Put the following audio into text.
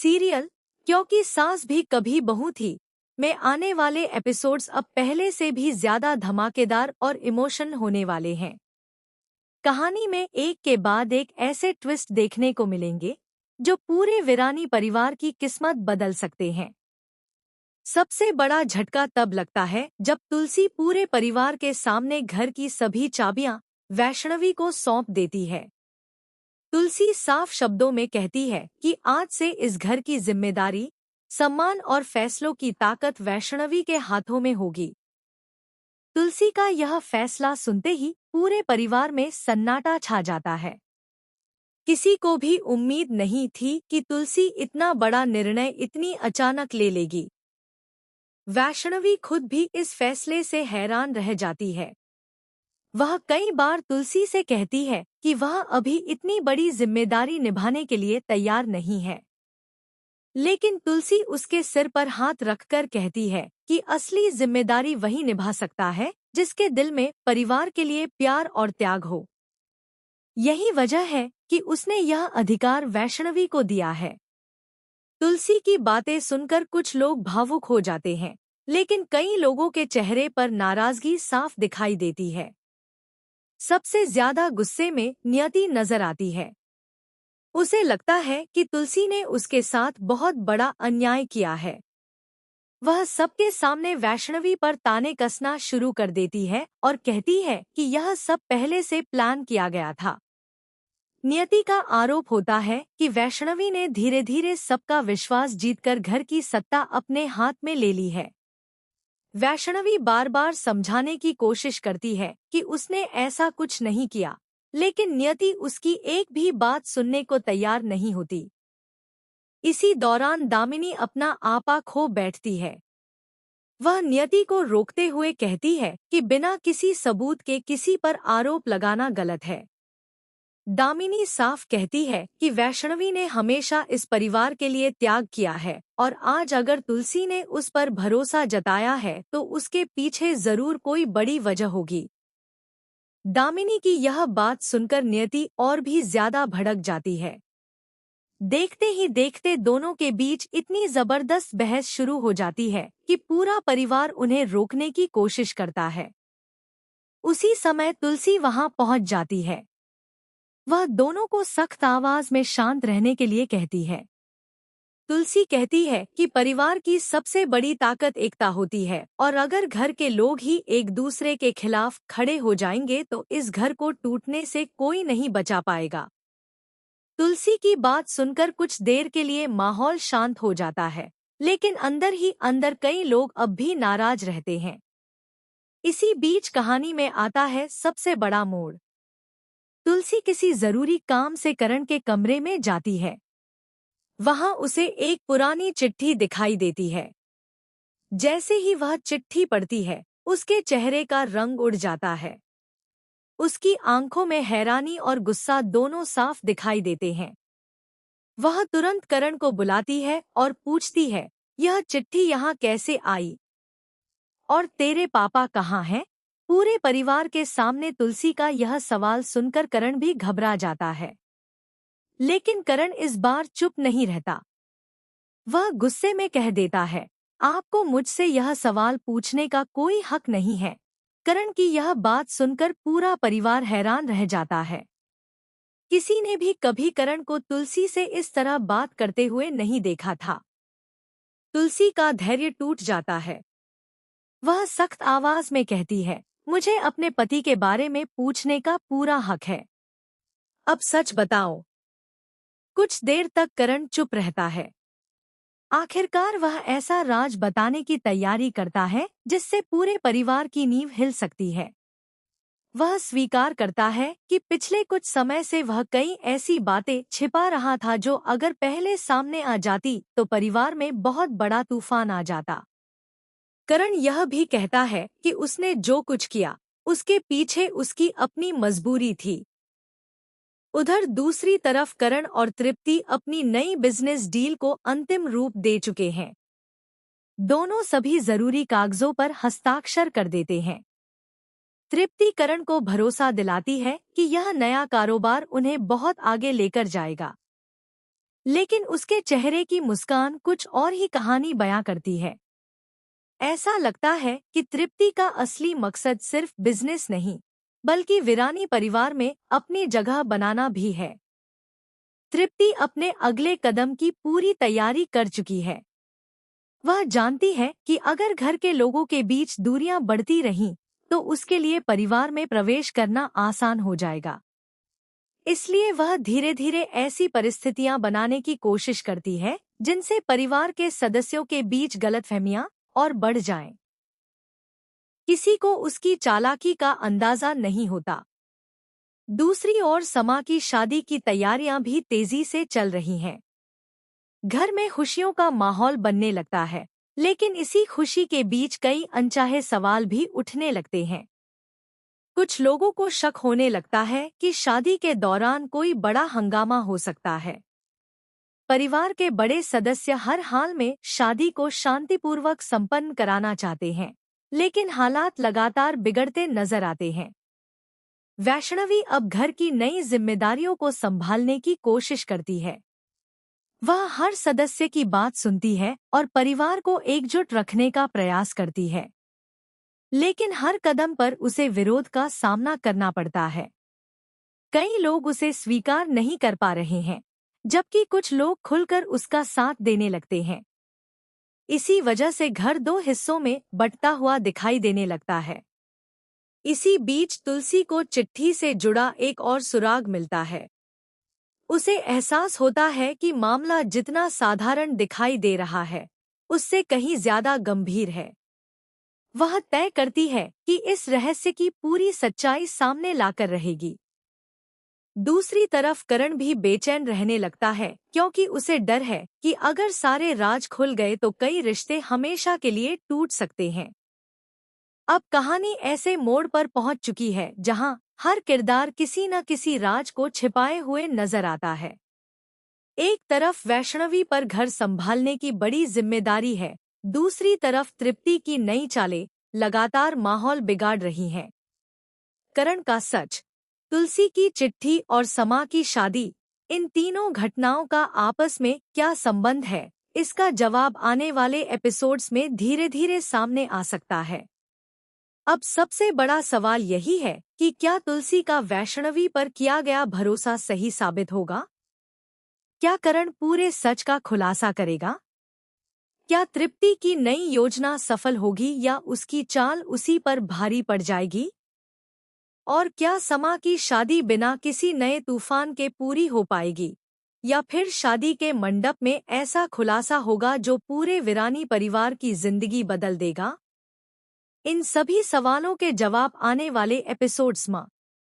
Serial क्योंकि सास भी कभी बहू थी में आने वाले एपिसोड्स अब पहले से भी ज्यादा धमाकेदार और इमोशन होने वाले हैं। कहानी में एक के बाद एक ऐसे ट्विस्ट देखने को मिलेंगे जो पूरे वीरानी परिवार की किस्मत बदल सकते हैं। सबसे बड़ा झटका तब लगता है जब तुलसी पूरे परिवार के सामने घर की सभी चाबियां वैष्णवी को सौंप देती है। तुलसी साफ शब्दों में कहती है कि आज से इस घर की जिम्मेदारी, सम्मान और फैसलों की ताकत वैष्णवी के हाथों में होगी। तुलसी का यह फैसला सुनते ही पूरे परिवार में सन्नाटा छा जाता है। किसी को भी उम्मीद नहीं थी कि तुलसी इतना बड़ा निर्णय इतनी अचानक ले लेगी। वैष्णवी खुद भी इस फैसले से हैरान रह जाती है। वह कई बार तुलसी से कहती है कि वह अभी इतनी बड़ी जिम्मेदारी निभाने के लिए तैयार नहीं है, लेकिन तुलसी उसके सिर पर हाथ रखकर कहती है कि असली जिम्मेदारी वही निभा सकता है जिसके दिल में परिवार के लिए प्यार और त्याग हो। यही वजह है कि उसने यह अधिकार वैष्णवी को दिया है। तुलसी की बातें सुनकर कुछ लोग भावुक हो जाते हैं, लेकिन कई लोगों के चेहरे पर नाराजगी साफ दिखाई देती है। सबसे ज्यादा गुस्से में नियति नजर आती है। उसे लगता है कि तुलसी ने उसके साथ बहुत बड़ा अन्याय किया है। वह सबके सामने वैष्णवी पर ताने कसना शुरू कर देती है और कहती है कि यह सब पहले से प्लान किया गया था। नियति का आरोप होता है कि वैष्णवी ने धीरे धीरे सबका विश्वास जीतकर घर की सत्ता अपने हाथ में ले ली है। वैष्णवी बार बार समझाने की कोशिश करती है कि उसने ऐसा कुछ नहीं किया, लेकिन नियति उसकी एक भी बात सुनने को तैयार नहीं होती। इसी दौरान दामिनी अपना आपा खो बैठती है। वह नियति को रोकते हुए कहती है कि बिना किसी सबूत के किसी पर आरोप लगाना गलत है। दामिनी साफ कहती है कि वैष्णवी ने हमेशा इस परिवार के लिए त्याग किया है और आज अगर तुलसी ने उस पर भरोसा जताया है तो उसके पीछे जरूर कोई बड़ी वजह होगी। दामिनी की यह बात सुनकर नियति और भी ज्यादा भड़क जाती है। देखते ही देखते दोनों के बीच इतनी जबरदस्त बहस शुरू हो जाती है कि पूरा परिवार उन्हें रोकने की कोशिश करता है। उसी समय तुलसी वहां पहुंच जाती है। वह दोनों को सख्त आवाज में शांत रहने के लिए कहती है। तुलसी कहती है कि परिवार की सबसे बड़ी ताकत एकता होती है और अगर घर के लोग ही एक दूसरे के खिलाफ खड़े हो जाएंगे तो इस घर को टूटने से कोई नहीं बचा पाएगा। तुलसी की बात सुनकर कुछ देर के लिए माहौल शांत हो जाता है, लेकिन अंदर ही अंदर कई लोग अब भी नाराज रहते हैं। इसी बीच कहानी में आता है सबसे बड़ा मोड़। तुलसी किसी जरूरी काम से करण के कमरे में जाती है। वहां उसे एक पुरानी चिट्ठी दिखाई देती है। जैसे ही वह चिट्ठी पढ़ती है, उसके चेहरे का रंग उड़ जाता है। उसकी आंखों में हैरानी और गुस्सा दोनों साफ दिखाई देते हैं। वह तुरंत करण को बुलाती है और पूछती है, यह चिट्ठी यहाँ कैसे आई? और तेरे पापा कहाँ हैं? पूरे परिवार के सामने तुलसी का यह सवाल सुनकर करण भी घबरा जाता है। लेकिन करण इस बार चुप नहीं रहता। वह गुस्से में कह देता है, आपको मुझसे यह सवाल पूछने का कोई हक नहीं है। करण की यह बात सुनकर पूरा परिवार हैरान रह जाता है। किसी ने भी कभी करण को तुलसी से इस तरह बात करते हुए नहीं देखा था। तुलसी का धैर्य टूट जाता है। वह सख्त आवाज में कहती है, मुझे अपने पति के बारे में पूछने का पूरा हक है। अब सच बताओ। कुछ देर तक करण चुप रहता है। आखिरकार वह ऐसा राज बताने की तैयारी करता है जिससे पूरे परिवार की नींव हिल सकती है। वह स्वीकार करता है कि पिछले कुछ समय से वह कई ऐसी बातें छिपा रहा था जो अगर पहले सामने आ जाती तो परिवार में बहुत बड़ा तूफान आ जाता। करण यह भी कहता है कि उसने जो कुछ किया उसके पीछे उसकी अपनी मजबूरी थी। उधर दूसरी तरफ करण और तृप्ति अपनी नई बिजनेस डील को अंतिम रूप दे चुके हैं। दोनों सभी जरूरी कागजों पर हस्ताक्षर कर देते हैं। तृप्ति करण को भरोसा दिलाती है कि यह नया कारोबार उन्हें बहुत आगे लेकर जाएगा। लेकिन उसके चेहरे की मुस्कान कुछ और ही कहानी बयां करती है। ऐसा लगता है कि तृप्ति का असली मकसद सिर्फ बिजनेस नहीं, बल्कि वीरानी परिवार में अपनी जगह बनाना भी है। तृप्ति अपने अगले कदम की पूरी तैयारी कर चुकी है। वह जानती है कि अगर घर के लोगों के बीच दूरियां बढ़ती रहीं, तो उसके लिए परिवार में प्रवेश करना आसान हो जाएगा। इसलिए वह धीरे धीरे ऐसी परिस्थितियां बनाने की कोशिश करती है जिनसे परिवार के सदस्यों के बीच गलतफहमियां और बढ़ जाएं। किसी को उसकी चालाकी का अंदाजा नहीं होता। दूसरी ओर समा की शादी की तैयारियां भी तेजी से चल रही हैं। घर में खुशियों का माहौल बनने लगता है, लेकिन इसी खुशी के बीच कई अनचाहे सवाल भी उठने लगते हैं। कुछ लोगों को शक होने लगता है कि शादी के दौरान कोई बड़ा हंगामा हो सकता है। परिवार के बड़े सदस्य हर हाल में शादी को शांतिपूर्वक संपन्न कराना चाहते हैं, लेकिन हालात लगातार बिगड़ते नजर आते हैं। वैष्णवी अब घर की नई जिम्मेदारियों को संभालने की कोशिश करती है। वह हर सदस्य की बात सुनती है और परिवार को एकजुट रखने का प्रयास करती है, लेकिन हर कदम पर उसे विरोध का सामना करना पड़ता है। कई लोग उसे स्वीकार नहीं कर पा रहे हैं, जबकि कुछ लोग खुलकर उसका साथ देने लगते हैं। इसी वजह से घर दो हिस्सों में बंटता हुआ दिखाई देने लगता है। इसी बीच तुलसी को चिट्ठी से जुड़ा एक और सुराग मिलता है। उसे एहसास होता है कि मामला जितना साधारण दिखाई दे रहा है, उससे कहीं ज्यादा गंभीर है। वह तय करती है कि इस रहस्य की पूरी सच्चाई सामने लाकर रहेगी। दूसरी तरफ करण भी बेचैन रहने लगता है, क्योंकि उसे डर है कि अगर सारे राज खुल गए तो कई रिश्ते हमेशा के लिए टूट सकते हैं। अब कहानी ऐसे मोड़ पर पहुंच चुकी है जहां हर किरदार किसी न किसी राज को छिपाए हुए नजर आता है। एक तरफ वैष्णवी पर घर संभालने की बड़ी जिम्मेदारी है, दूसरी तरफ तृप्ति की नई चालें लगातार माहौल बिगाड़ रही हैं। करण का सच, तुलसी की चिट्ठी और समा की शादी, इन तीनों घटनाओं का आपस में क्या संबंध है, इसका जवाब आने वाले एपिसोड्स में धीरे धीरे सामने आ सकता है। अब सबसे बड़ा सवाल यही है कि क्या तुलसी का वैष्णवी पर किया गया भरोसा सही साबित होगा? क्या करण पूरे सच का खुलासा करेगा? क्या तृप्ति की नई योजना सफल होगी या उसकी चाल उसी पर भारी पड़ जाएगी? और क्या समा की शादी बिना किसी नए तूफान के पूरी हो पाएगी, या फिर शादी के मंडप में ऐसा खुलासा होगा जो पूरे वीरानी परिवार की जिंदगी बदल देगा? इन सभी सवालों के जवाब आने वाले एपिसोड्स में